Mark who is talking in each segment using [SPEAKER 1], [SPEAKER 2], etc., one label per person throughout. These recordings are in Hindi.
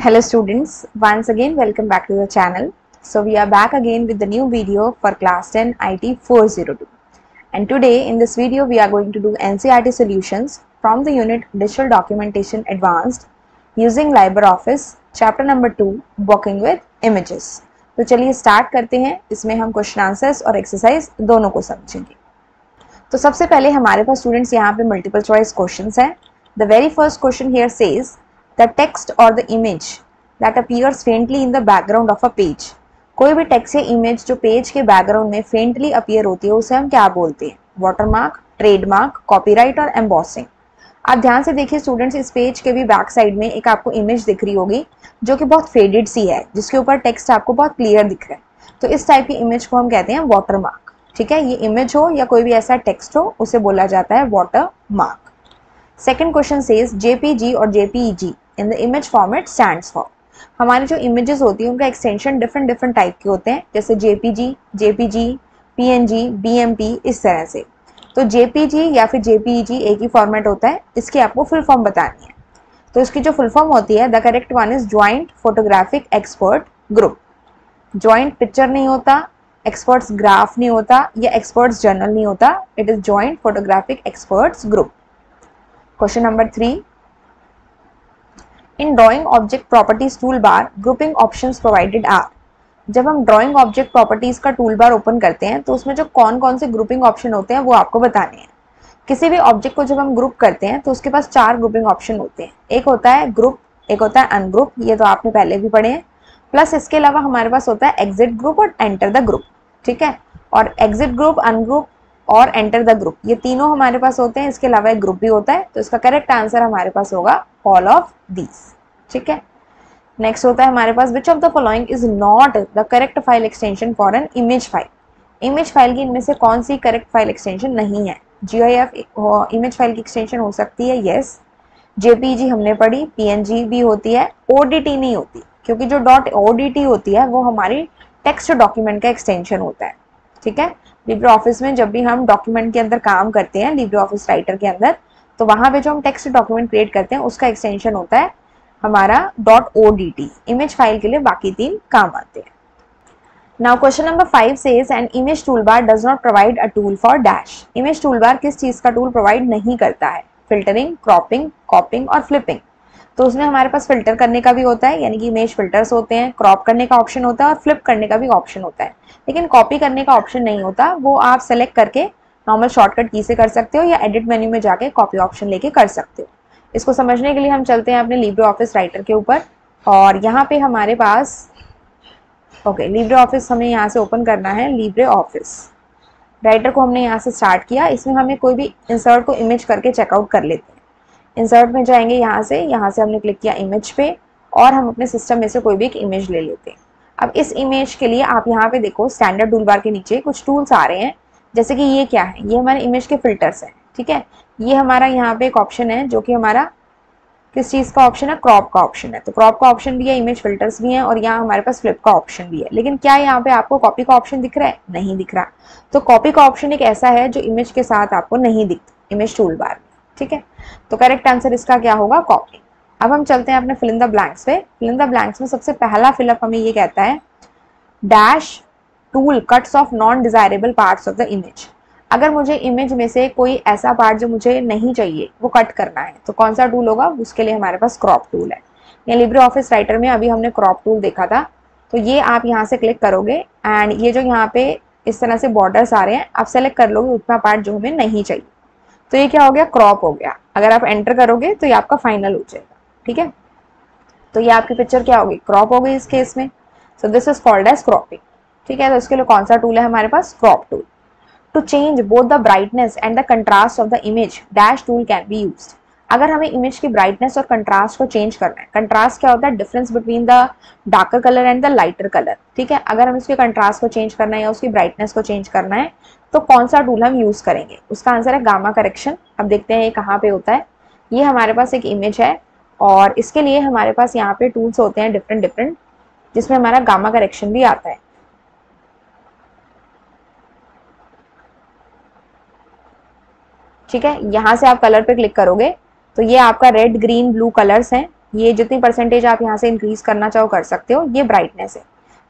[SPEAKER 1] Hello students, once again welcome back to the channel. So we are back again with the new video for class 10 IT 402. And today in this video we are going to do NCERT solutions from the unit Digital Documentation Advanced using LibreOffice chapter number 2 Working with Images. तो चलिए स्टार्ट करते हैं. इसमें हम क्वेश्चन आंसर्स और एक्सरसाइज दोनों को समझेंगे. तो सबसे पहले हमारे पास स्टूडेंट्स यहाँ पे मल्टीपल चॉइस क्वेश्चंस हैं. The very first question here says the text or the image that appears faintly in the background of a page. कोई भी टेक्स्ट या इमेज जो पेज के बैकग्राउंड में फेंटली अपीयर होती है उसे हम क्या बोलते हैं? वाटरमार्क, ट्रेडमार्क, कॉपीराइट और एम्बॉसिंग. आप ध्यान से देखिए स्टूडेंट्स, इस पेज के भी बैक साइड में एक आपको इमेज दिख रही होगी जो कि बहुत फेडेड सी है, जिसके ऊपर टेक्स्ट आपको बहुत क्लियर दिख रहा है. तो इस टाइप की इमेज को हम कहते हैं वाटरमार्क. ठीक है, ये इमेज हो या कोई भी ऐसा टेक्स्ट हो उसे बोला जाता है watermark. Second question says JPG और JPEG in the image format stands for. हमारी जो इमेजेस होती हैं उनका एक्सटेंशन डिफरेंट टाइप के होते हैं, जैसे जेपीजी, जेपीजी, पीएनजी, बीएमपी, इस तरह से. तो जेपीजी या फिर जेपीईजी एक ही फॉर्मेट होता है. इसकी आपको फुल फॉर्म बतानी है. तो इसकी जो फुल फॉर्म होती है, the correct one is joint photographic expert group. Joint picture नहीं होता, एक्सपर्ट्स ग्राफ नहीं होता, या एक्सपर्ट्स जर्नल नहीं होता. It is joint photographic experts group. Question number 3. In drawing object properties tool bar grouping options provided are. जब हम ड्राइंग ऑब्जेक्ट प्रॉपर्टीज का टूल बार ओपन करते हैं तो उसमें जो कौन कौन से ग्रुपिंग ऑप्शन होते हैं वो आपको बताने हैं. किसी भी ऑब्जेक्ट को जब हम ग्रुप करते हैं तो उसके पास 4 ग्रुपिंग ऑप्शन होते हैं. एक होता है ग्रुप, एक होता है अनग्रुप, ये तो आपने पहले भी पढ़े हैं. प्लस इसके अलावा हमारे पास होता है एग्जिट ग्रुप और एंटर द ग्रुप. ठीक है, और एग्जिट ग्रुप, अनग्रुप और एंटर द ग्रुप, ये तीनों हमारे पास होते हैं. इसके अलावा एक ग्रुप भी होता है. तो इसका करेक्ट आंसर हमारे पास होगा ऑल ऑफ दीज. ठीक है, नेक्स्ट होता है हमारे पास which of the following is not the correct file extension for an image file. Image file की इनमें से कौन सी करेक्ट फाइल एक्सटेंशन नहीं है? GIF इमेज फाइल की एक्सटेंशन हो सकती है, यस. JPG हमने पढ़ी, PNG भी होती है, ODT नहीं होती, क्योंकि जो .odt होती है वो हमारी टेक्स्ट डॉक्यूमेंट का एक्सटेंशन होता है. ठीक है, लिब्रे ऑफिस में जब भी हम डॉक्यूमेंट के अंदर काम करते हैं, लिब्रे ऑफिस राइटर के अंदर, तो वहां पे जो हम टेक्स्ट डॉक्यूमेंट क्रिएट करते हैं उसका एक्सटेंशन होता है हमारा .odt. इमेज फाइल के लिए बाकी 3 काम आते हैं. Now question number 5 says an image tool bar does not provide a tool for dash. Image tool bar किस चीज का टूल प्रोवाइड नहीं करता है? फिल्टरिंग, क्रॉपिंग, कॉपिंग और फ्लिपिंग. तो उसमें हमारे पास फिल्टर करने का भी होता है, यानी कि इमेज फिल्टर्स होते हैं, क्रॉप करने का ऑप्शन होता है और फ्लिप करने का भी ऑप्शन होता है. लेकिन कॉपी करने का ऑप्शन नहीं होता. वो आप सेलेक्ट करके नॉर्मल शॉर्टकट की से कर सकते हो या एडिट मेन्यू में जाके कॉपी ऑप्शन लेके कर सकते हो. इसको समझने के लिए हम चलते हैं अपने लिब्रे ऑफिस राइटर के ऊपर. और यहाँ पे हमारे पास लिब्रे ऑफिस हमें यहाँ से ओपन करना है. लिब्रे ऑफिस राइटर को हमने यहाँ से स्टार्ट किया. इसमें हमें कोई भी इंसर्ट को इमेज करके चेकआउट कर लेते हैं. इंसर्ट में जाएंगे, यहाँ से हमने क्लिक किया इमेज पे और हम अपने सिस्टम में से कोई भी एक इमेज ले लेते हैं. अब इस इमेज के लिए आप यहाँ पे देखो स्टैंडर्ड टूल बार के नीचे कुछ टूल्स आ रहे हैं. जैसे कि ये क्या है? ये हमारे इमेज के फिल्टर्स हैं. ठीक है, ये हमारा यहाँ पे एक ऑप्शन है जो कि हमारा किस चीज़ का ऑप्शन है? क्रॉप का ऑप्शन है. तो क्रॉप का ऑप्शन भी है, इमेज फिल्टर्स भी हैं और यहाँ हमारे पास फ्लिप का ऑप्शन भी है. लेकिन क्या यहाँ पे आपको कॉपी का ऑप्शन दिख रहा है? नहीं दिख रहा. तो कॉपी का ऑप्शन एक ऐसा है जो इमेज के साथ आपको नहीं दिखता इमेज टूल बार में. ठीक है, तो करेक्ट आंसर इसका क्या होगा? कॉपी. अब हम चलते हैं अपने फिल इन द ब्लैंक्स पे. फिल इन द ब्लैंक्स में सबसे पहला फिलअप हमें ये कहता है dash tool cuts of non desirable parts of the image. अगर मुझे इमेज में से कोई ऐसा पार्ट जो मुझे नहीं चाहिए वो कट करना है तो कौन सा टूल होगा? उसके लिए हमारे पास क्रॉप टूल है. या लिब्रे ऑफिस राइटर में अभी हमने क्रॉप टूल देखा था. तो ये आप यहाँ से क्लिक करोगे एंड ये जो यहाँ पे इस तरह से बॉर्डर्स आ रहे हैं, आप सेलेक्ट कर लोगे उतना पार्ट जो हमें नहीं चाहिए. तो ये क्या हो गया? क्रॉप हो गया. अगर आप एंटर करोगे तो ये आपका फाइनल हो जाएगा. ठीक है, तो ये आपकी पिक्चर क्या होगी? क्रॉप हो गई इस केस में. So this is called edge cropping. ठीक है, तो इसके लिए कौन सा टूल है हमारे पास? Crop tool. To change both the brightness and the contrast of the image, dash tool can be used. अगर हमें इमेज की ब्राइटनेस और कंट्रास्ट को चेंज करना है, कंट्रास्ट क्या होता है? Difference between the darker colour and the lighter colour. ठीक है, अगर हम इसके कंट्रास्ट को चेंज करना है या उसकी ब्राइटनेस को चेंज करना है तो कौन सा टूल हम यूज करेंगे? उसका आंसर है गामा करेक्शन. अब देखते हैं ये कहाँ पे होता है. ये हमारे पास एक इमेज है और इसके लिए हमारे पास यहाँ पे टूल्स होते हैं डिफरेंट, जिसमें हमारा गामा करेक्शन भी आता है. ठीक है, यहाँ से आप कलर पे क्लिक करोगे तो ये आपका रेड, ग्रीन, ब्लू कलर्स हैं ये जितनी परसेंटेज आप यहाँ से इंक्रीज करना चाहो कर सकते हो। ये ब्राइटनेस है,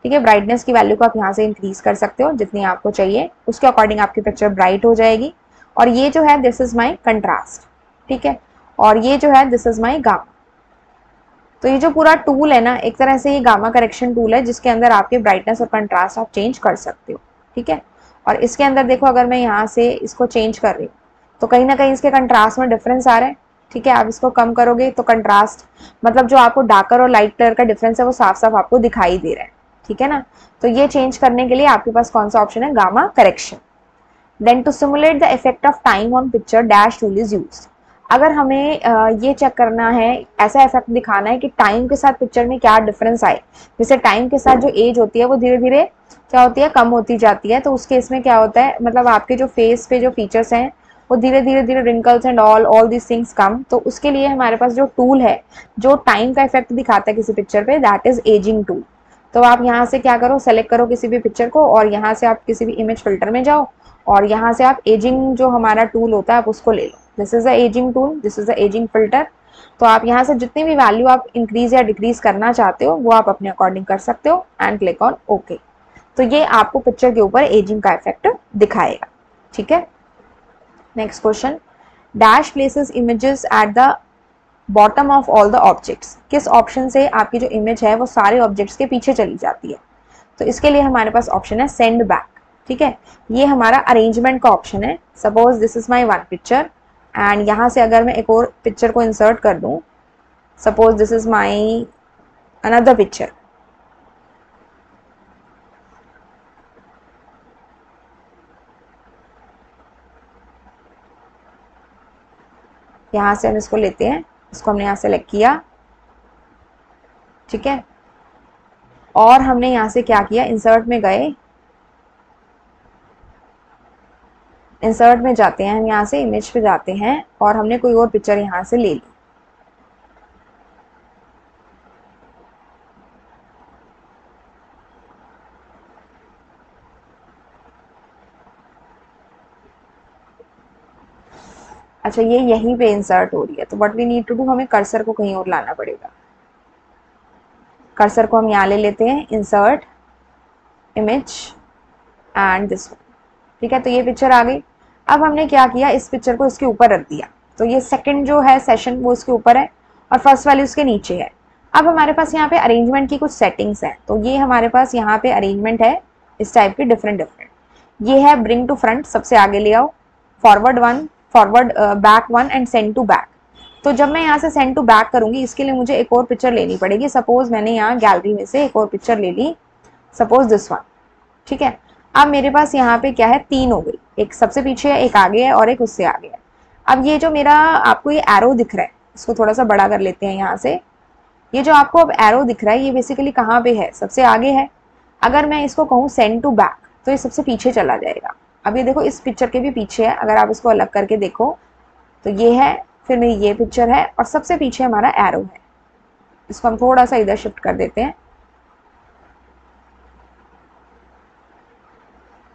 [SPEAKER 1] ठीक है, ब्राइटनेस की वैल्यू को आप यहाँ से इंक्रीज कर सकते हो जितनी आपको चाहिए, उसके अकॉर्डिंग आपकी पिक्चर ब्राइट हो जाएगी। और ये जो है दिस इज माई कंट्रास्ट, ठीक है, और ये जो है दिस इज माई गामा। तो ये जो पूरा टूल है ना, एक तरह से ये गामा करेक्शन टूल है जिसके अंदर आपके ब्राइटनेस और कंट्रास्ट आप चेंज कर सकते हो, ठीक है। और इसके अंदर देखो, अगर मैं यहाँ से इसको चेंज कर रही हूँ तो कहीं ना कहीं इसके कंट्रास्ट में डिफरेंस आ रहा है, ठीक है। आप इसको कम करोगे तो कंट्रास्ट मतलब जो आपको डार्कर और लाइट कलर का डिफरेंस है वो साफ साफ आपको दिखाई दे रहा है, ठीक है ना। तो ये चेंज करने के लिए आपके पास कौन सा ऑप्शन है, gamma correction. Then to simulate the effect of time on picture dash tool is used. अगर हमें ये चेक करना है, ऐसा इफेक्ट दिखाना है कि टाइम के साथ पिक्चर में क्या डिफरेंस आए, जैसे टाइम के साथ जो एज होती है वो धीरे धीरे क्या होती है, कम होती जाती है, तो उस केस में क्या होता है, मतलब आपके जो फेस पे जो फीचर्स हैं वो धीरे धीरे wrinkles and all this things come. तो उसके लिए हमारे पास जो टूल है जो टाइम का इफेक्ट दिखाता है किसी पिक्चर पे, दैट इज एजिंग टूल। तो आप यहाँ से क्या करो, सेलेक्ट करो किसी भी पिक्चर को और यहाँ से आप किसी भी इमेज फिल्टर में जाओ और यहाँ से आप एजिंग जो हमारा टूल होता है आप उसको ले लो। This is the edging tool, this is the edging filter. तो आप यहाँ से जितनी भी वैल्यू आप इंक्रीज या डिक्रीज करना चाहते हो वो आप अपने अकॉर्डिंग कर सकते हो एंड क्लिक ऑन ओके। तो ये आपको पिक्चर के ऊपर एजिंग का इफेक्ट दिखाएगा, ठीक है। Next question, dash places images at the bottom of all the objects. किस ऑप्शन से आपकी जो इमेज है वो सारे ऑब्जेक्ट्स के पीछे चली जाती है। तो इसके लिए हमारे पास ऑप्शन है सेंड बैक, ठीक है। ये हमारा अरेंजमेंट का ऑप्शन है। Suppose this is my one picture and यहाँ से अगर मैं एक और पिक्चर को इंसर्ट कर दूँ, suppose this is my another picture, यहाँ से हम इसको लेते हैं, इसको हमने यहाँ सेलेक्ट किया, ठीक है, और हमने यहाँ से क्या किया, इंसर्ट में गए, इंसर्ट में जाते हैं हम, यहाँ से इमेज पे जाते हैं और हमने कोई और पिक्चर यहाँ से ले ली। अच्छा, ये यहीं पे इंसर्ट हो रही है, तो what we need to do, हमें कर्सर को कहीं और लाना पड़ेगा। कर्सर को हम यहाँ ले लेते हैं, insert image and this one, ठीक है। तो ये पिक्चर आ गई। अब हमने क्या किया, इस पिक्चर को इसके ऊपर रख दिया, तो ये सेकंड जो है सेशन वो इसके ऊपर है और फर्स्ट वाली उसके नीचे है। अब हमारे पास यहाँ पे अरेंजमेंट की कुछ सेटिंग्स हैं, तो ये हमारे पास यहाँ पे अरेंजमेंट है इस टाइप की डिफरेंट। ये है ब्रिंग टू फ्रंट, सबसे आगे ले आओ, forward one, forward back one and send to back. तो जब मैं यहाँ से सेंड टू बैक करूंगी इसके लिए मुझे एक और पिक्चर लेनी पड़ेगी। सपोज मैंने यहाँ गैलरी में से एक और पिक्चर ले ली, सपोज दिस वन, ठीक है। अब मेरे पास यहाँ पे क्या है, तीन हो गई, एक सबसे पीछे है, एक आगे है और एक उससे आगे है। अब ये जो मेरा आपको ये एरो दिख रहा है, इसको थोड़ा सा बड़ा कर लेते हैं यहाँ से। ये जो आपको अब एरो दिख रहा है ये बेसिकली कहाँ पे है, सबसे आगे है। अगर मैं इसको कहूँ सेंड टू बैक तो ये सबसे पीछे चला जाएगा। अब ये देखो इस पिक्चर के भी पीछे है, अगर आप इसको अलग करके देखो तो ये है, फिर मेरी ये पिक्चर है और सबसे पीछे हमारा एरो है। इसको हम थोड़ा सा इधर शिफ्ट कर देते हैं।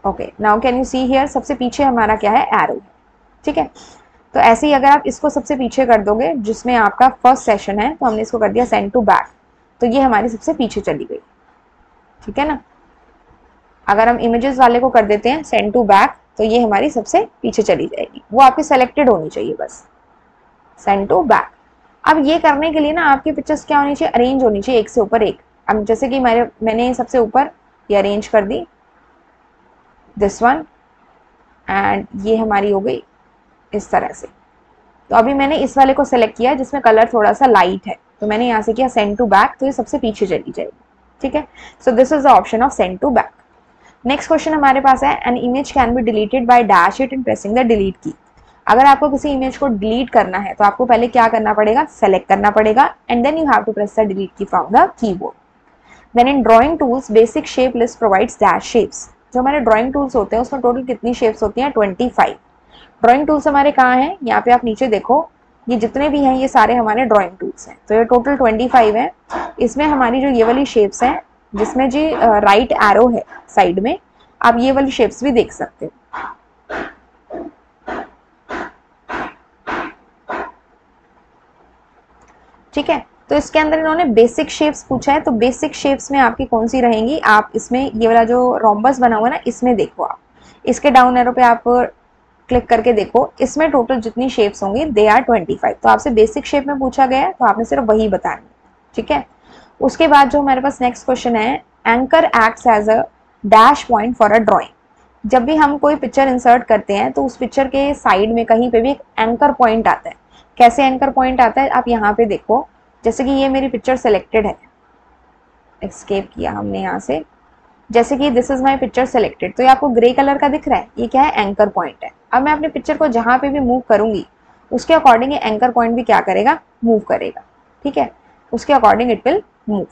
[SPEAKER 1] Okay, now can you see here, सबसे पीछे हमारा क्या है, एरो, ठीक है। तो ऐसे ही अगर आप इसको सबसे पीछे कर दोगे जिसमें आपका फर्स्ट सेशन है, तो हमने इसको कर दिया सेंड टू बैक, तो ये हमारी सबसे पीछे चली गई, ठीक है ना। अगर हम इमेजेस वाले को कर देते हैं सेंड टू बैक तो ये हमारी सबसे पीछे चली जाएगी, वो आपकी सेलेक्टेड होनी चाहिए बस, सेंड टू बैक। अब ये करने के लिए ना आपकी पिक्चर्स क्या होनी चाहिए, अरेंज होनी चाहिए एक से ऊपर एक। अब जैसे कि मैंने सबसे ऊपर ये अरेंज कर दी, दिस वन, एंड ये हमारी हो गई इस तरह से। तो अभी मैंने इस वाले को सेलेक्ट किया जिसमें कलर थोड़ा सा लाइट है, तो मैंने यहाँ से किया सेंड टू बैक, तो ये सबसे पीछे चली जाएगी, ठीक है। So this is the option of send to back. Next question हमारे पास है, an image can be deleted by dash it and pressing the delete key. अगर आपको किसी इमेज को डिलीट करना है तो आपको पहले क्या करना पड़ेगा, सेलेक्ट करना पड़ेगा and then you have to press the delete key from the keyboard. Then in drawing tools basic shape list provides dash shapes. जो हमारे ड्राइंग टूल्स होते हैं उसमें टोटल कितनी शेप्स होती हैं, 25। ड्राइंग टूल्स हमारे कहाँ हैं, यहाँ पे आप नीचे देखो, ये जितने भी हैं ये सारे हमारे ड्राइंग टूल्स हैं, तो ये टोटल 25 है। इसमें हमारी जो ये वाली शेप्स हैं जिसमें जी राइट एरो है साइड में, आप ये वाली शेप्स भी देख सकते हो, ठीक है। तो इसके अंदर इन्होंने बेसिक शेप्स पूछा है, तो बेसिक शेप्स में आपकी कौन सी रहेंगी, आप इसमें ये वाला जो रोम्बस बना हुआ है ना, इसमें देखो आप इसके डाउन एरो पे आप क्लिक करके देखो, इसमें टोटल जितनी शेप्स होंगी दे आर 25। तो आपसे बेसिक शेप में पूछा गया है तो आपने सिर्फ वही बतानी है, ठीक है। उसके बाद जो हमारे पास नेक्स्ट क्वेश्चन है, anchor acts as a dash point for a drawing. जब भी हम कोई पिक्चर इंसर्ट करते हैं तो उस पिक्चर के साइड में कहीं पे भी एक एंकर पॉइंट आता है। कैसे एंकर पॉइंट आता है, आप यहाँ पे देखो, जैसे कि ये मेरी पिक्चर सेलेक्टेड है, एस्केप किया हमने यहाँ से, जैसे कि this is my picture selected, तो ये आपको ग्रे कलर का दिख रहा है, ये क्या है, एंकर पॉइंट है। अब मैं अपने पिक्चर को जहाँ पे भी मूव करूंगी उसके अकॉर्डिंग ये एंकर पॉइंट भी क्या करेगा, मूव करेगा, ठीक है, उसके अकॉर्डिंग इट विल मूव।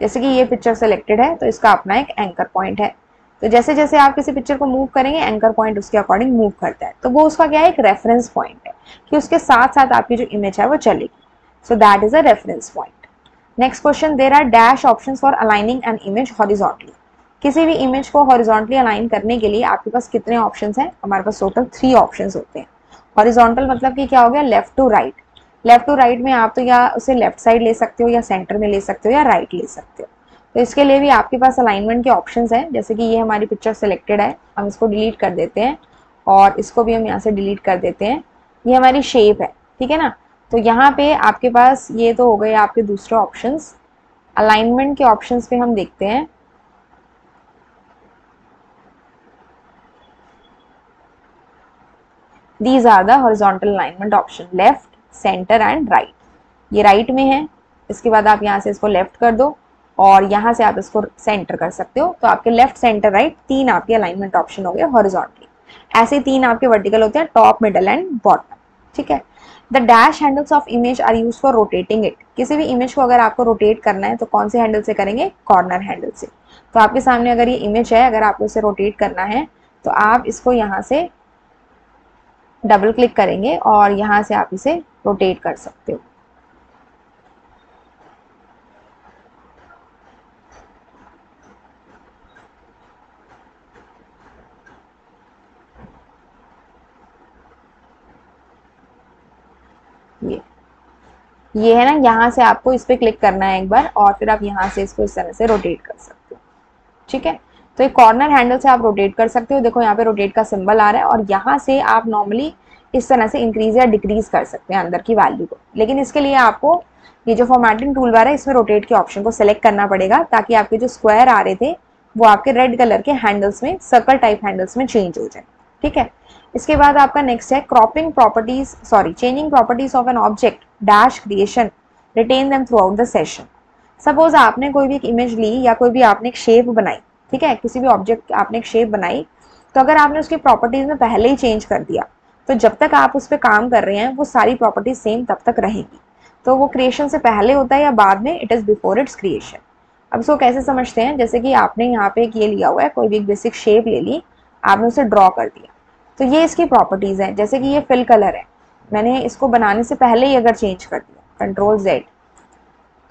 [SPEAKER 1] जैसे कि ये पिक्चर सेलेक्टेड है तो इसका अपना एक एंकर पॉइंट है, तो जैसे जैसे आप किसी पिक्चर को मूव करेंगे एंकर पॉइंट उसके अकॉर्डिंग मूव करता है, तो वो उसका क्या है, एक रेफरेंस पॉइंट है कि उसके साथ साथ आपकी जो इमेज है वो चलेगी। So that is a reference point. Next question, there are dash options for aligning an image horizontally. किसी भी इमेज को हॉरिजॉन्टली अलाइन करने के लिए आपके पास कितने ऑप्शंस हैं, हमारे पास टोटल 3 ऑप्शंस होते हैं। हॉरिजॉन्टल मतलब कि क्या हो गया, left to right. Left to right में आप तो या उसे लेफ्ट साइड ले सकते हो या सेंटर में ले सकते हो या राइट ले सकते हो। तो इसके लिए भी आपके पास अलाइनमेंट के ऑप्शंस हैं, जैसे कि ये हमारी पिक्चर सेलेक्टेड है, हम इसको डिलीट कर देते हैं और इसको भी हम यहाँ से डिलीट कर देते हैं। ये हमारी शेप है, ठीक है ना। तो यहाँ पे आपके पास ये तो हो गए आपके दूसरे ऑप्शंस। अलाइनमेंट के ऑप्शंस पे हम देखते हैं, these are the horizontal alignment option, left, centre and right. ये राइट में है, इसके बाद आप यहाँ से इसको लेफ्ट कर दो और यहाँ से आप इसको सेंटर कर सकते हो, तो आपके लेफ्ट, सेंटर, राइट 3 आपके अलाइनमेंट ऑप्शन हो गए हॉरिजॉन्टली। ऐसे 3 आपके वर्टिकल होते हैं, टॉप, मिडल एंड बॉटम, ठीक है। The dash handles of image are use for rotating it. किसी भी इमेज को अगर आपको रोटेट करना है तो कौन से हैंडल से करेंगे, कॉर्नर हैंडल से। तो आपके सामने अगर ये इमेज है, अगर आपको इसे रोटेट करना है तो आप इसको यहाँ से डबल क्लिक करेंगे और यहाँ से आप इसे रोटेट कर सकते हो। ये है ना, यहाँ से आपको इस पर क्लिक करना है एक बार और फिर आप यहाँ से इसको इस तरह से रोटेट कर सकते हो, ठीक है। तो एक कॉर्नर हैंडल से आप रोटेट कर सकते हो, देखो यहाँ पे रोटेट का सिंबल आ रहा है और यहाँ से आप नॉर्मली इस तरह से इंक्रीज या डिक्रीज कर सकते हैं अंदर की वैल्यू को। लेकिन इसके लिए आपको ये जो फॉर्मेटिंग टूल बार है इसमें रोटेट के ऑप्शन को सेलेक्ट करना पड़ेगा, ताकि आपके जो स्क्वायर आ रहे थे वो आपके रेड कलर के हैंडल्स में, सर्कल टाइप हैंडल्स में चेंज हो जाए, ठीक है। इसके बाद आपका नेक्स्ट है cropping properties, sorry changing properties of an object dash creation, retain them throughout the session. Suppose आपने कोई भी एक इमेज ली या कोई भी आपने एक शेप बनाई, ठीक है, किसी भी ऑब्जेक्ट आपने एक शेप बनाई, तो अगर आपने उसकी प्रॉपर्टीज में पहले ही चेंज कर दिया तो जब तक आप उस पर काम कर रहे हैं वो सारी प्रॉपर्टीज सेम तब तक रहेंगी। तो वो क्रिएशन से पहले होता है या बाद में, it is before it's creation. अब इसको कैसे समझते हैं, जैसे कि आपने यहाँ पे एक ये लिया हुआ है, कोई भी एक बेसिक शेप ले ली, आपने उसे ड्रॉ कर दिया, तो ये इसकी प्रॉपर्टीज हैं। जैसे कि ये फिल कलर है, मैंने इसको बनाने से पहले ही अगर चेंज कर दिया, Ctrl+Z,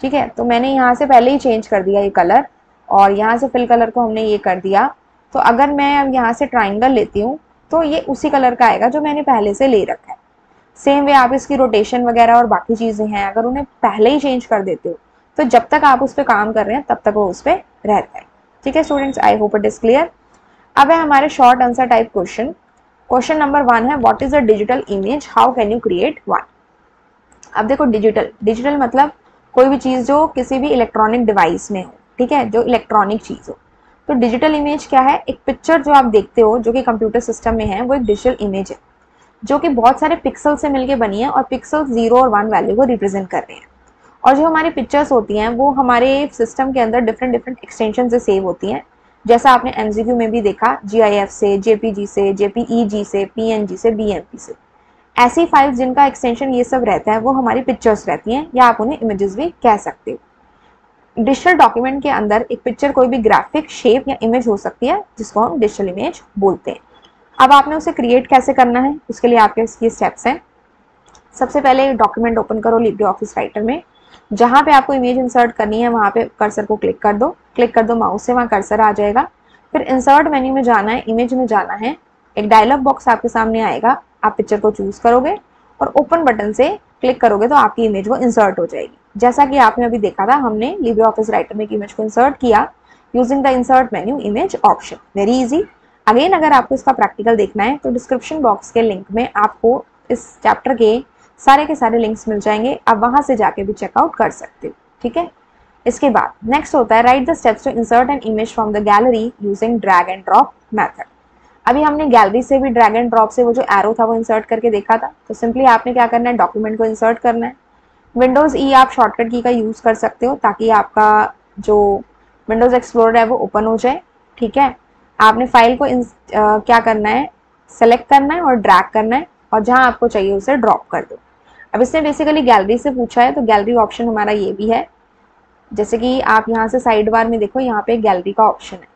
[SPEAKER 1] ठीक है, तो मैंने यहाँ से पहले ही चेंज कर दिया ये कलर और यहाँ से फिल कलर को हमने ये कर दिया, तो अगर मैं अब यहाँ से ट्राइंगल लेती हूँ तो ये उसी कलर का आएगा जो मैंने पहले से ले रखा है। सेम वे आप इसकी रोटेशन वगैरह और बाकी चीज़ें हैं, अगर उन्हें पहले ही चेंज कर देते हो तो जब तक आप उस पर काम कर रहे हैं तब तक वो उस पर रहता है, ठीक है students. I hope it is clear. अब है हमारे short answer type question. Question number 1 है, what is a digital image, how can you create one. अब देखो डिजिटल मतलब कोई भी चीज़ जो किसी भी इलेक्ट्रॉनिक डिवाइस में हो, ठीक है, जो इलेक्ट्रॉनिक चीज़ हो। तो डिजिटल इमेज क्या है, एक पिक्चर जो आप देखते हो जो कि कंप्यूटर सिस्टम में है वो एक डिजिटल इमेज है जो कि बहुत सारे पिक्सल से मिलके बनी है और पिक्सल 0 और 1 वैल्यू को रिप्रेजेंट कर रहे हैं। और जो हमारी पिक्चर्स होती हैं वो हमारे सिस्टम के अंदर डिफरेंट एक्सटेंशन से सेव होती हैं, जैसा आपने MCQ में भी देखा, GIF से, JPG से, JPEG से, PNG से, BMP से। ऐसी फाइल्स जिनका एक्सटेंशन ये सब रहता है वो हमारी पिक्चर्स रहती हैं, या आप उन्हें इमेजेस भी कह सकते हो। डिजिटल डॉक्यूमेंट के अंदर एक पिक्चर कोई भी ग्राफिक, शेप या इमेज हो सकती है जिसको हम डिजिटल इमेज बोलते हैं। अब आपने उसे क्रिएट कैसे करना है, उसके लिए आपके ये स्टेप्स हैं। सबसे पहले डॉक्यूमेंट ओपन करो LibreOffice राइटर में, जहाँ पे आपको इमेज इंसर्ट करनी है वहाँ पे कर्सर को क्लिक कर दो माउस से, वहाँ कर्सर आ जाएगा। फिर इंसर्ट मेन्यू में जाना है, इमेज में जाना है, एक डायलॉग बॉक्स आपके सामने आएगा, आप पिक्चर को चूज करोगे और ओपन बटन से क्लिक करोगे तो आपकी इमेज वो इंसर्ट हो जाएगी। जैसा कि आपने अभी देखा था, हमने लिब्रे ऑफिस राइटर में एक इमेज को इंसर्ट किया using the insert menu image option. Very easy. Again अगर आपको इसका प्रैक्टिकल देखना है तो डिस्क्रिप्शन बॉक्स के लिंक में आपको इस चैप्टर के सारे लिंक्स मिल जाएंगे, आप वहां से जाके भी चेकआउट कर सकते हो। ठीक है, इसके बाद नेक्स्ट होता है write the steps to insert an image from the gallery using drag and drop method. अभी हमने गैलरी से भी ड्रैग एंड ड्रॉप से वो जो एरो था वो इंसर्ट करके देखा था। तो सिंपली आपने क्या करना है, डॉक्यूमेंट को इंसर्ट करना है। विंडोज ई आप शॉर्टकट की का यूज कर सकते हो ताकि आपका जो विंडोज एक्सप्लोरर है वो ओपन हो जाए। ठीक है, आपने फाइल को क्या करना है, सेलेक्ट करना है और ड्रैग करना है और जहां आपको चाहिए उसे ड्रॉप कर दो। अब इसने बेसिकली गैलरी से पूछा है तो गैलरी ऑप्शन हमारा ये भी है। जैसे कि आप यहाँ से साइड बार में देखो, यहाँ पे गैलरी का ऑप्शन है।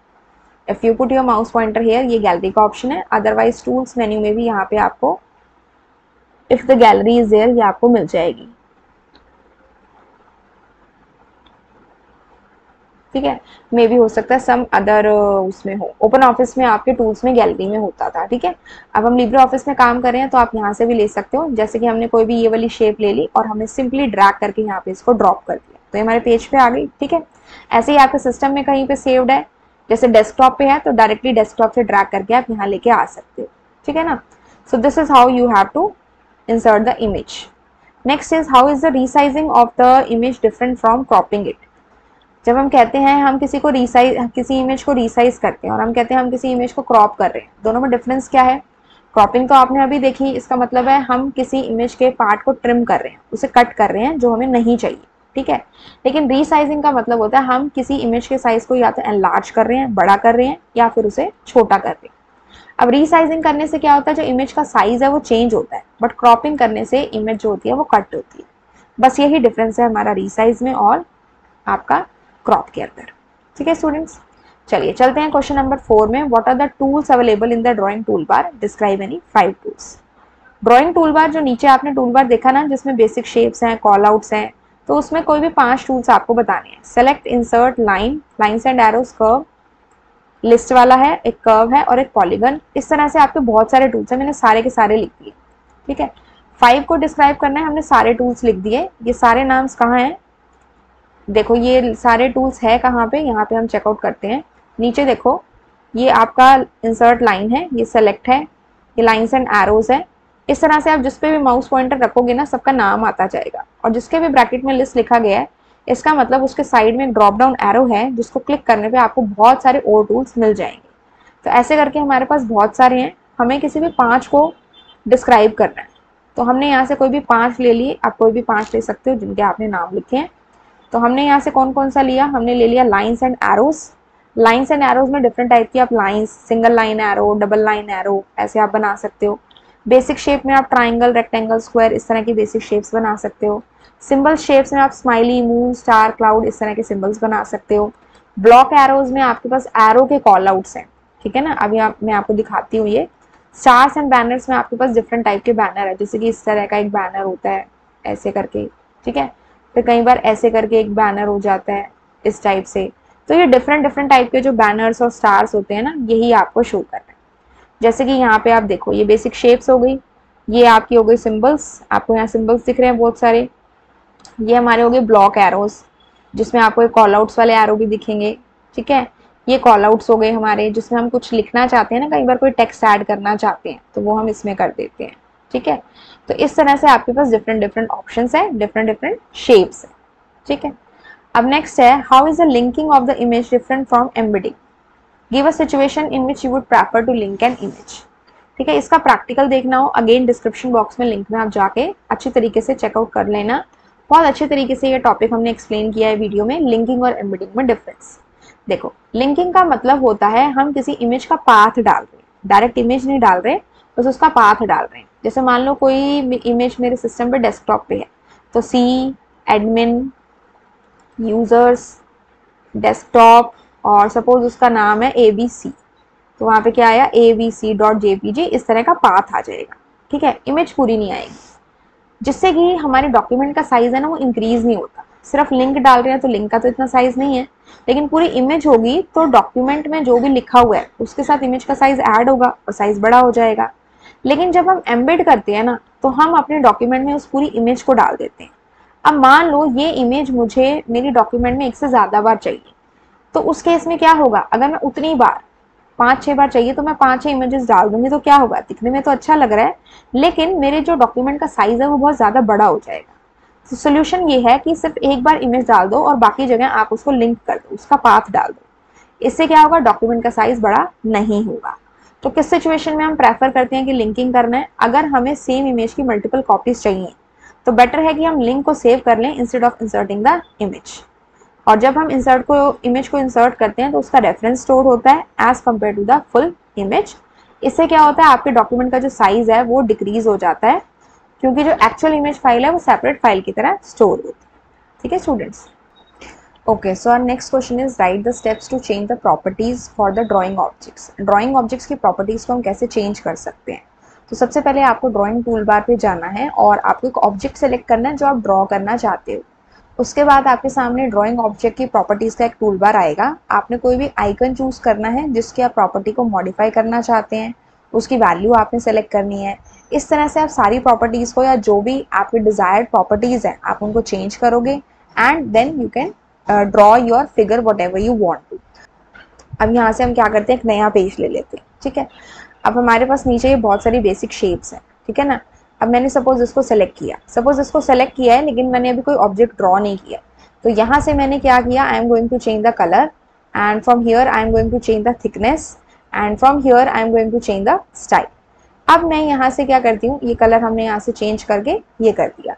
[SPEAKER 1] If you put your mouse pointer here, ये गैलरी का ऑप्शन है। अदरवाइज टूल्स मेन्यू में भी यहाँ पे आपको if the gallery is there ये आपको मिल जाएगी। ठीक है, मे भी हो सकता है सम अदर उसमें हो, ओपन ऑफिस में आपके टूल्स में गैलरी में होता था। ठीक है, अब हम लिब्रे ऑफिस में काम कर रहे हैं तो आप यहाँ से भी ले सकते हो। जैसे कि हमने कोई भी ये वाली शेप ले ली और हमने सिंपली ड्रैग करके यहाँ पे इसको ड्रॉप कर दिया तो ये हमारे पेज पे आ गई। ठीक है, ऐसे ही आपके सिस्टम में कहीं पे सेव्ड है, जैसे डेस्कटॉप पे है तो डायरेक्टली डेस्कटॉप से ड्रैग करके आप यहाँ लेके आ सकते हो। ठीक है ना, so this is how you have to insert the image. Next is how is the resizing of the image different from cropping it. जब हम कहते हैं हम किसी इमेज को रीसाइज करते हैं और हम कहते हैं हम किसी इमेज को क्रॉप कर रहे हैं, दोनों में डिफरेंस क्या है। क्रॉपिंग तो आपने अभी देखी, इसका मतलब है हम किसी इमेज के पार्ट को ट्रिम कर रहे हैं, उसे कट कर रहे हैं जो हमें नहीं चाहिए। ठीक है, लेकिन रीसाइजिंग का मतलब होता है हम किसी इमेज के साइज को या तो एनलार्ज कर रहे हैं, बड़ा कर रहे हैं, या फिर उसे छोटा कर रहे हैं। अब रीसाइजिंग करने से क्या होता है, जो इमेज का साइज है वो चेंज होता है, बट क्रॉपिंग करने से इमेज जो होती है वो कट होती है। बस यही डिफरेंस है हमारा रीसाइज में और आपका क्रॉप के अंदर। ठीक है स्टूडेंट्स, चलिए चलते हैं क्वेश्चन नंबर 4 में। What are the tools available in the drawing tool bar, describe any 5 tools. Drawing tool bar, जो नीचे आपने टूल बार देखा ना जिसमें बेसिक शेप्स हैं, कॉल आउट्स हैं, तो उसमें कोई भी 5 टूल्स आपको बताने हैं। Select, insert, line, lines and arrows, curve, list वाला है, एक कर्व है और एक पॉलीगन। इस तरह से आपके बहुत सारे टूल्स हैं, मैंने सारे के सारे लिख दिए। ठीक है, 5 को डिस्क्राइब करना है, हमने सारे टूल्स लिख दिए। ये सारे नाम्स कहाँ हैं, देखो ये सारे टूल्स है कहाँ पे, यहाँ पे हम चेकआउट करते हैं। नीचे देखो, ये आपका इंसर्ट लाइन है, ये सेलेक्ट है, ये लाइन्स एंड एरोज है। इस तरह से आप जिस पे भी माउस पॉइंटर रखोगे ना सबका नाम आता जाएगा, और जिसके भी ब्रैकेट में लिस्ट लिखा गया है इसका मतलब उसके साइड में एक ड्रॉप डाउन एरो है जिसको क्लिक करने पे आपको बहुत सारे और टूल्स मिल जाएंगे। तो ऐसे करके हमारे पास बहुत सारे हैं, हमें किसी भी 5 को डिस्क्राइब करना है। तो हमने यहाँ से कोई भी 5 ले लिए, आप कोई भी 5 ले सकते हो जिनके आपने नाम लिखे हैं। तो हमने यहाँ से कौन कौन सा लिया, हमने ले लिया lines and arrows. Lines and arrows में डिफरेंट टाइप की आप lines, single line arrow, double line arrow, ऐसे आप बना सकते हो। बेसिक शेप में आप ट्राइंगल, रेक्टेंगल, स्क्वायर, इस तरह की बेसिक शेप्स बना सकते हो। सिंबल शेप्स में आप स्माइली, मून, स्टार, क्लाउड, इस तरह के सिंबल्स बना सकते हो। ब्लॉक एरोज में आपके पास एरो के कॉल आउट्स हैं। ठीक है ना, अभी मैं आपको दिखाती हूँ। ये स्टार्स एंड बैनर्स में आपके पास डिफरेंट टाइप के बैनर है, जैसे कि इस तरह का एक बैनर होता है ऐसे करके। ठीक है, फिर कई बार ऐसे करके एक बैनर हो जाता है इस टाइप से। तो ये डिफरेंट टाइप के जो बैनर्स और स्टार्स होते हैं ना, यही आपको शो करना है। जैसे कि यहाँ पे आप देखो, ये बेसिक शेप्स हो गई, ये आपकी हो गई सिंबल्स, आपको यहाँ सिंबल्स दिख रहे हैं बहुत सारे। ये हमारे हो गए ब्लॉक एरोज, जिसमें आपको कॉल आउट्स वाले एरो भी दिखेंगे। ठीक है, ये कॉल आउट्स हो गए हमारे, जिसमें हम कुछ लिखना चाहते हैं ना, कई बार कोई टेक्स्ट ऐड करना चाहते हैं तो वो हम इसमें कर देते हैं। ठीक है, तो इस तरह से आपके पास डिफरेंट ऑप्शंस है, डिफरेंट शेप्स है। ठीक है, अब नेक्स्ट है how is the linking of the image different from embedding. Give a situation in which you would prefer to link an image. ठीक है, इसका प्रैक्टिकल देखना हो, अगेन डिस्क्रिप्शन बॉक्स में लिंक में आप जाके अच्छी तरीके से चेकआउट कर लेना। बहुत अच्छे तरीके से ये टॉपिक हमने एक्सप्लेन किया है वीडियो में, लिंकिंग और एम्बेडिंग में डिफरेंस। देखो, लिंकिंग का मतलब होता है हम किसी इमेज का पाथ डाल रहे हैं, डायरेक्ट इमेज नहीं डाल रहे, बस उसका पाथ डाल रहे हैं। जैसे मान लो कोई इमेज मेरे सिस्टम पे डेस्कटॉप पे है, तो सी, एडमिन, यूजर्स, डेस्कटॉप, और सपोज उसका नाम है ABC, तो वहाँ पे क्या आया abc.jpg, इस तरह का पाथ आ जाएगा। ठीक है, इमेज पूरी नहीं आएगी, जिससे कि हमारे डॉक्यूमेंट का साइज है ना वो इंक्रीज नहीं होता। सिर्फ लिंक डाल रहे हैं तो लिंक का तो इतना साइज नहीं है, लेकिन पूरी इमेज होगी तो डॉक्यूमेंट में जो भी लिखा हुआ है उसके साथ इमेज का साइज ऐड होगा और साइज बड़ा हो जाएगा। लेकिन जब हम एम्बेड करते हैं ना, तो हम अपने डॉक्यूमेंट में उस पूरी इमेज को डाल देते हैं। अब मान लो ये इमेज मुझे मेरी डॉक्यूमेंट में एक से ज़्यादा बार चाहिए, तो उस केस में क्या होगा, अगर मैं उतनी बार 5-6 बार चाहिए तो मैं 5-6 इमेजेस डाल दूंगी, तो क्या होगा, दिखने में तो अच्छा लग रहा है, लेकिन मेरे जो डॉक्यूमेंट का साइज है वो बहुत ज़्यादा बड़ा हो जाएगा। तो सोल्यूशन ये है कि सिर्फ एक बार इमेज डाल दो और बाकी जगह आप उसको लिंक कर दो, उसका पाथ डाल दो। इससे क्या होगा, डॉक्यूमेंट का साइज बड़ा नहीं होगा। तो किस सिचुएशन में हम प्रेफर करते हैं कि लिंकिंग करना है, अगर हमें सेम इमेज की मल्टीपल कॉपीज चाहिए तो बेटर है कि हम लिंक को सेव कर लें instead of inserting the image. और जब हम इमेज को इंसर्ट करते हैं तो उसका रेफरेंस स्टोर होता है as compare to the full image. इससे क्या होता है, आपके डॉक्यूमेंट का जो साइज है वो डिक्रीज हो जाता है, क्योंकि जो एक्चुअल इमेज फाइल है वो सेपरेट फाइल की तरह स्टोर होती है। ठीक है students. Okay, so our next question is write the steps to change the properties for the drawing objects. Drawing objects की प्रॉपर्टीज को हम कैसे चेंज कर सकते हैं। तो सबसे पहले आपको ड्राइंग टूल बार पे जाना है और आपको एक ऑब्जेक्ट सेलेक्ट करना है जो आप ड्रॉ करना चाहते हो। उसके बाद आपके सामने ड्राइंग ऑब्जेक्ट की प्रॉपर्टीज का एक टूल बार आएगा। आपने कोई भी आइकन चूज करना है जिसकी आप प्रॉपर्टी को मॉडिफाई करना चाहते हैं, उसकी वैल्यू आपने सेलेक्ट करनी है। इस तरह से आप सारी प्रॉपर्टीज को या जो भी आपके डिजायर्ड प्रॉपर्टीज हैं आप उनको चेंज करोगे and then you can draw your figure whatever you want to. अब यहाँ से हम क्या करते हैं, एक नया पेज ले लेते हैं। ठीक है, अब हमारे पास नीचे ये बहुत सारी बेसिक शेप्स हैं, ठीक है ना। अब मैंने सपोज इसको सेलेक्ट किया है, लेकिन मैंने अभी कोई ऑब्जेक्ट ड्रॉ नहीं किया। तो यहाँ से मैंने क्या किया, I am going to change the colour and from here I am going to change the thickness and from here I am going to change the style. अब मैं यहाँ से क्या करती हूँ, ये कलर हमने यहाँ से चेंज करके ये कर दिया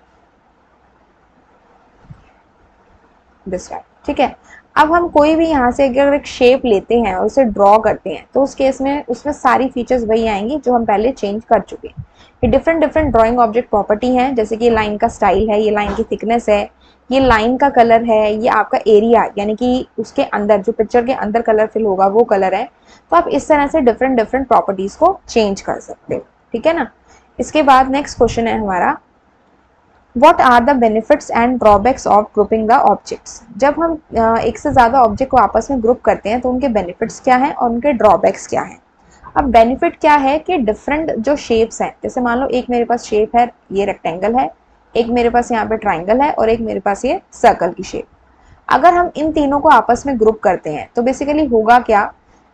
[SPEAKER 1] दिस टाइप। ठीक है, अब हम कोई भी यहाँ से अगर एक शेप लेते हैं और उसे ड्रॉ करते हैं तो उस केस में उसमें सारी फीचर्स वही आएंगी जो हम पहले चेंज कर चुके हैं। ये different different drawing object property हैं, जैसे कि ये लाइन का स्टाइल है, ये लाइन की थिकनेस है, ये लाइन का कलर है, ये आपका एरिया यानी कि उसके अंदर जो पिक्चर के अंदर कलर फिल होगा वो कलर है। तो आप इस तरह से डिफरेंट डिफरेंट प्रॉपर्टीज को चेंज कर सकते हो। ठीक है ना। इसके बाद नेक्स्ट क्वेश्चन है हमारा, What are the benefits and drawbacks of grouping the objects? जब हम एक से ज़्यादा ऑब्जेक्ट को आपस में ग्रुप करते हैं तो उनके बेनिफिट्स क्या हैं और उनके ड्रॉबैक्स क्या हैं। अब बेनिफिट क्या है कि डिफरेंट जो शेप्स हैं, जैसे मान लो एक मेरे पास शेप है ये रेक्टेंगल है, एक मेरे पास यहाँ पे ट्राइंगल है और एक मेरे पास ये सर्कल की शेप। अगर हम इन तीनों को आपस में ग्रुप करते हैं तो बेसिकली होगा क्या,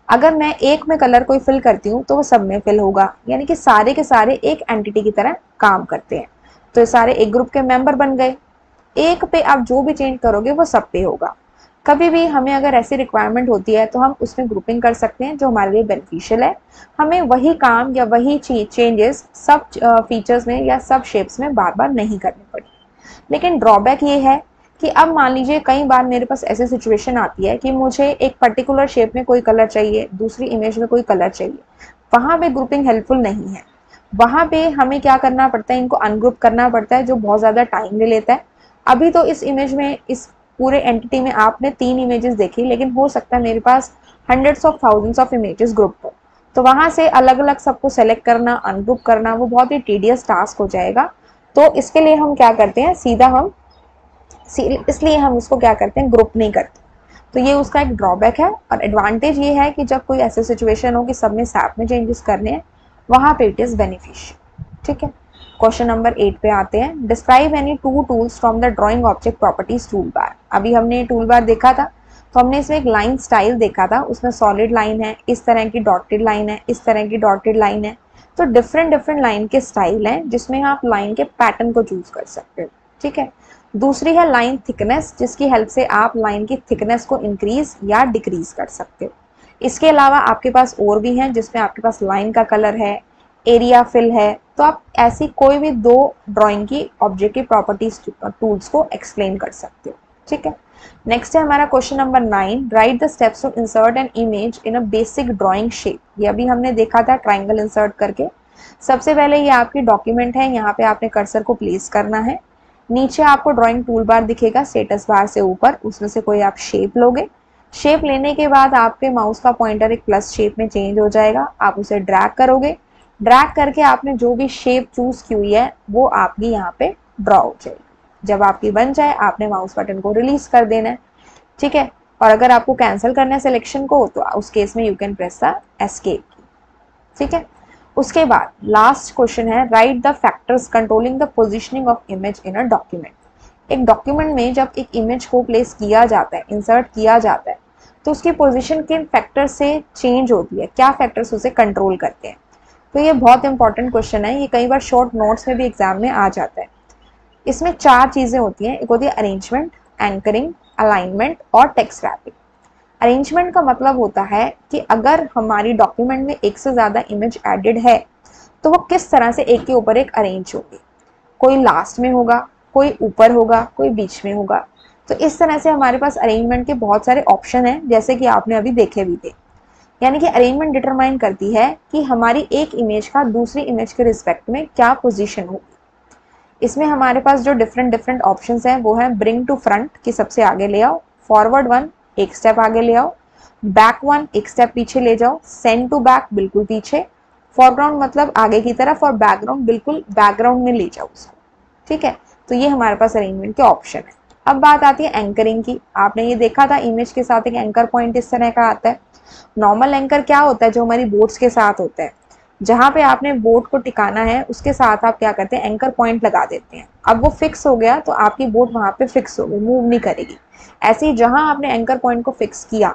[SPEAKER 1] अगर मैं एक में कलर कोई फिल करती हूँ तो वो सब में फिल होगा, यानी कि सारे के सारे एक एंटिटी की तरह काम करते हैं। तो ये सारे एक ग्रुप के मेंबर बन गए। एक पे आप जो भी चेंज करोगे वो सब पे होगा। कभी भी हमें अगर ऐसी रिक्वायरमेंट होती है तो हम उसमें ग्रुपिंग कर सकते हैं जो हमारे लिए बेनिफिशियल है। हमें वही काम या वही चेंजेस सब फीचर्स में या सब शेप्स में बार बार नहीं करने पड़े। लेकिन ड्रॉबैक ये है कि अब मान लीजिए कई बार मेरे पास ऐसी सिचुएशन आती है कि मुझे एक पर्टिकुलर शेप में कोई कलर चाहिए, दूसरी इमेज में कोई कलर चाहिए, वहाँ पे ग्रुपिंग हेल्पफुल नहीं है। वहाँ पे हमें क्या करना पड़ता है, इनको अनग्रुप करना पड़ता है, जो बहुत ज़्यादा टाइम ले लेता है। अभी तो इस इमेज में, इस पूरे एंटिटी में आपने 3 इमेजेस देखी, लेकिन हो सकता है मेरे पास hundreds of thousands of images group हो। तो वहाँ से अलग अलग सबको सेलेक्ट करना, अनग्रुप करना, वो बहुत ही टीडियस टास्क हो जाएगा। तो इसके लिए हम क्या करते हैं, इसलिए हम इसको क्या करते हैं, ग्रुप नहीं करते। तो ये उसका एक ड्रॉबैक है। और एडवांटेज ये है कि जब कोई ऐसी सिचुएशन हो कि सब में सैप में चेंजेस करने हैं, वहाँ पे इट इज़ बेनिफिशियल। ठीक है, क्वेश्चन नंबर 8 पे आते हैं। Describe any 2 tools from the drawing object properties tool बार। अभी हमने टूल बार देखा था तो हमने इसमें एक लाइन स्टाइल देखा था, उसमें सॉलिड लाइन है, इस तरह की डॉटेड लाइन है, इस तरह की डॉटेड लाइन है। तो डिफरेंट डिफरेंट लाइन के स्टाइल हैं जिसमें आप लाइन के पैटर्न को चूज कर सकते हो। ठीक है, दूसरी है लाइन थिकनेस, जिसकी हेल्प से आप लाइन की थिकनेस को इंक्रीज या डिक्रीज कर सकते हो। इसके अलावा आपके पास और भी हैं जिसमें आपके पास लाइन का कलर है, एरिया फिल है। तो आप ऐसी कोई भी 2 ड्राइंग की ऑब्जेक्ट की प्रॉपर्टीज टूल्स को एक्सप्लेन कर सकते हो। ठीक है, नेक्स्ट है हमारा question number 9। Write the steps to insert an image in a basic drawing shape. ये अभी हमने देखा था ट्राइंगल इंसर्ट करके। सबसे पहले ये आपकी डॉक्यूमेंट है, यहाँ पे आपने कर्सर को प्लेस करना है। नीचे आपको ड्राइंग टूल बार दिखेगा, स्टेटस बार से ऊपर, उसमें से कोई आप शेप लोगे। शेप लेने के बाद आपके माउस का पॉइंटर एक प्लस शेप में चेंज हो जाएगा, आप उसे ड्रैग करोगे। ड्रैग करके आपने जो भी शेप चूज की हुई है वो आपकी यहाँ पे ड्रॉ हो जाएगी। जब आपकी बन जाए आपने माउस बटन को रिलीज कर देना है। ठीक है, और अगर आपको कैंसिल करना है सिलेक्शन को तो उस केस में you can press the escape की। ठीक है, उसके बाद लास्ट क्वेश्चन है, write the factors controlling the positioning of image in a document. एक डॉक्यूमेंट में जब एक इमेज को प्लेस किया जाता है, इंसर्ट किया जाता है, तो उसकी पोजीशन किन फैक्टर से चेंज होती है, क्या फैक्टर्स उसे कंट्रोल करते हैं। तो ये बहुत इंपॉर्टेंट क्वेश्चन है, ये कई बार शॉर्ट नोट्स में भी एग्जाम में आ जाता है। इसमें 4 चीज़ें होती हैं, एक होती है अरेंजमेंट, एंकरिंग, अलाइनमेंट और टेक्स्ट रैपिंग। अरेंजमेंट का मतलब होता है कि अगर हमारी डॉक्यूमेंट में एक से ज़्यादा इमेज एडेड है तो वो किस तरह से एक के ऊपर एक अरेंज होगी। कोई लास्ट में होगा, कोई ऊपर होगा, कोई बीच में होगा। तो इस तरह से हमारे पास अरेंजमेंट के बहुत सारे ऑप्शन हैं, जैसे कि आपने अभी देखे भी थे। यानी कि अरेंजमेंट डिटरमाइन करती है कि हमारी एक इमेज का दूसरी इमेज के रिस्पेक्ट में क्या पोजीशन होगी। इसमें हमारे पास जो डिफरेंट ऑप्शंस हैं वो है ब्रिंग टू फ्रंट, कि सबसे आगे ले आओ, फॉरवर्ड 1 एक स्टेप आगे ले आओ, बैक 1 एक स्टेप पीछे ले जाओ, सेंड टू बैक बिल्कुल पीछे, फोरग्राउंड मतलब आगे की तरफ, और बैकग्राउंड बिल्कुल बैकग्राउंड में ले जाओ उसको। ठीक है, तो ये हमारे पास अरेंजमेंट के ऑप्शन है। अब बात आती है एंकरिंग की। आपने ये देखा था इमेज के साथ एक एंकर पॉइंट इस तरह का आता है। नॉर्मल एंकर क्या होता है, जो हमारी बोर्ड्स के साथ होता है, जहाँ पे आपने बोर्ड को टिकाना है उसके साथ आप क्या करते हैं, एंकर पॉइंट लगा देते हैं। अब वो फिक्स हो गया तो आपकी बोर्ड वहाँ पे फिक्स हो गई, मूव नहीं करेगी। ऐसे ही जहाँ आपने एंकर पॉइंट को फिक्स किया,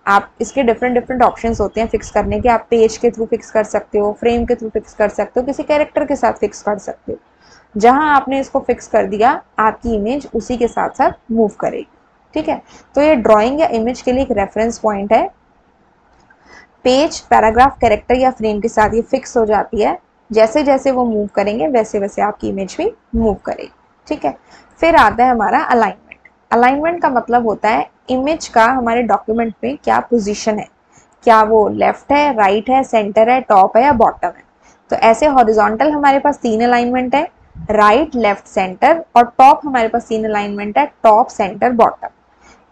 [SPEAKER 1] आप इसके डिफरेंट ऑप्शंस होते हैं फिक्स करने के। आप पेज के थ्रू फिक्स कर सकते हो, फ्रेम के थ्रू फिक्स कर सकते हो, किसी कैरेक्टर के साथ फिक्स कर सकते हो। जहां आपने इसको फिक्स कर दिया, आपकी इमेज उसी के साथ साथ मूव करेगी। ठीक है, तो ये ड्राइंग या इमेज के लिए एक रेफरेंस पॉइंट है। पेज, पैराग्राफ, कैरेक्टर या फ्रेम के साथ ये फिक्स हो जाती है। जैसे जैसे वो मूव करेंगे वैसे वैसे आपकी इमेज भी मूव करेगी। ठीक है, फिर आता है हमारा अलाइनमेंट। अलाइनमेंट का मतलब होता है इमेज का हमारे डॉक्यूमेंट में क्या पोजीशन है, क्या वो लेफ्ट है, राइट है, सेंटर है, टॉप है या बॉटम है। तो ऐसे हॉरिजॉन्टल हमारे पास 3 अलाइनमेंट है, राइट, लेफ्ट, सेंटर, और टॉप हमारे पास 3 अलाइनमेंट है, टॉप, सेंटर, बॉटम।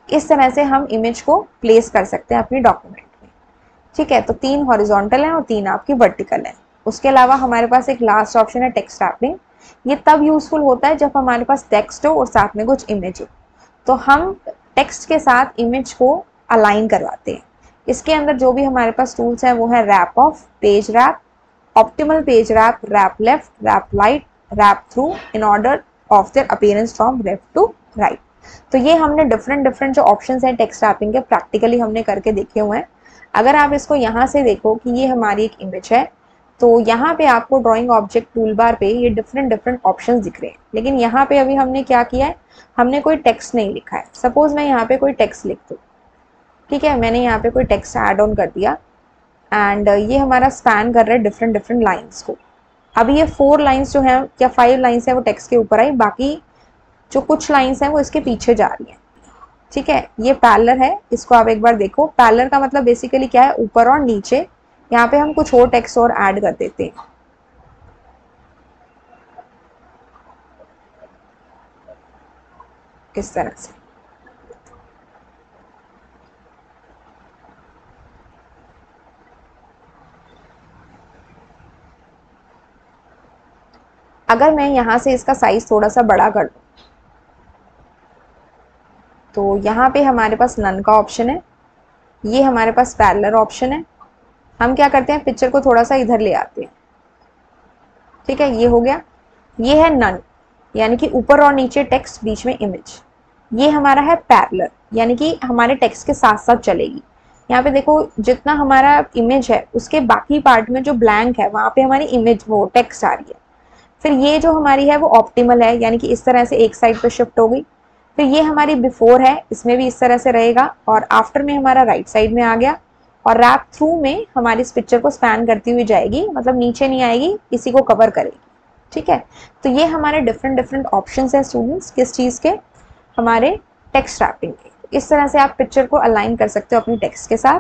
[SPEAKER 1] इस तरह से हम इमेज को प्लेस कर सकते हैं अपनी डॉक्यूमेंट में। ठीक है, तो 3 हॉरिजॉन्टल हैं और 3 आपकी वर्टिकल हैं। उसके अलावा हमारे पास एक लास्ट ऑप्शन है टेक्स्ट रैपिंग। ये तब यूजफुल होता है जब हमारे पास टेक्स्ट हो और साथ में कुछ इमेज हो, तो हम टेक्स्ट के साथ इमेज को अलाइन करवाते हैं। इसके अंदर जो भी हमारे पास टूल्स हैं वो है wrap off, page wrap, optimal page wrap, wrap left, wrap right, wrap through in order of their appearance from left to right. तो ये हमने डिफरेंट जो ऑप्शंस हैं टेक्स्ट रैपिंग के प्रैक्टिकली हमने करके देखे हुए हैं। अगर आप इसको यहाँ से देखो कि ये हमारी एक इमेज है, तो यहाँ पे आपको ड्राइंग ऑब्जेक्ट टूल बार पे ये डिफरेंट ऑप्शंस दिख रहे हैं। लेकिन यहाँ पे अभी हमने क्या किया है, हमने कोई टेक्स्ट नहीं लिखा है। सपोज मैं यहाँ पे कोई टेक्स्ट लिख दूँ, ठीक है, मैंने यहाँ पे कोई टेक्स्ट ऐड ऑन कर दिया एंड ये हमारा स्पैन कर रहा है डिफरेंट लाइन्स को। अभी ये 4 लाइन्स जो हैं या 5 लाइन्स है वो टेक्स्ट के ऊपर आई, बाकी जो कुछ लाइन्स हैं वो इसके पीछे जा रही हैं। ठीक है, ये पैरेलल है, इसको आप एक बार देखो। पैरेलल का मतलब बेसिकली क्या है, ऊपर और नीचे। यहाँ पे हम कुछ और टेक्स्ट और ऐड कर देते हैं। इस तरह से अगर मैं यहाँ से इसका साइज थोड़ा सा बड़ा कर दूँ तो यहाँ पे हमारे पास नन का ऑप्शन है, ये हमारे पास पैरेलल ऑप्शन है। हम क्या करते हैं, पिक्चर को थोड़ा सा इधर ले आते हैं। ठीक है, ये हो गया। ये है नन, यानी कि ऊपर और नीचे टेक्स्ट, बीच में इमेज। ये हमारा है पैरेलल, यानी कि हमारे टेक्स्ट के साथ साथ चलेगी। यहाँ पे देखो, जितना हमारा इमेज है उसके बाकी पार्ट में जो ब्लैंक है वहाँ पे हमारी इमेज वो टेक्स्ट आ रही है। फिर ये जो हमारी है वो ऑप्टिमल है, यानी कि इस तरह से एक साइड पे शिफ्ट हो गई। फिर ये हमारी बिफोर है, इसमें भी इस तरह से रहेगा, और आफ्टर में हमारा राइट साइड में आ गया, और रैप थ्रू में हमारी इस पिक्चर को स्पैन करती हुई जाएगी, मतलब नीचे नहीं आएगी, इसी को कवर करेगी। ठीक है, तो ये हमारे डिफरेंट ऑप्शंस हैं स्टूडेंट्स, किस चीज़ के, हमारे टेक्स्ट रैपिंग के। इस तरह से आप पिक्चर को अलाइन कर सकते हो अपनी टेक्स्ट के साथ।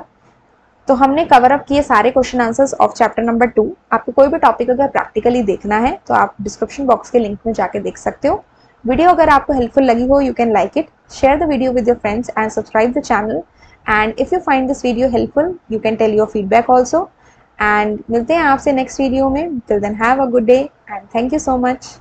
[SPEAKER 1] तो हमने कवर अप किए सारे question answers of chapter number 2। आपको कोई भी टॉपिक अगर प्रैक्टिकली देखना है तो आप डिस्क्रिप्शन बॉक्स के लिंक में जाके देख सकते हो। वीडियो अगर आपको हेल्पफुल लगी हो, you can like it, share the video with your friends and subscribe the channel. And if you find this video helpful, you can tell your feedback also. And मिलते हैं आपसे नेक्स्ट वीडियो में। Till then have a good day and thank you so much.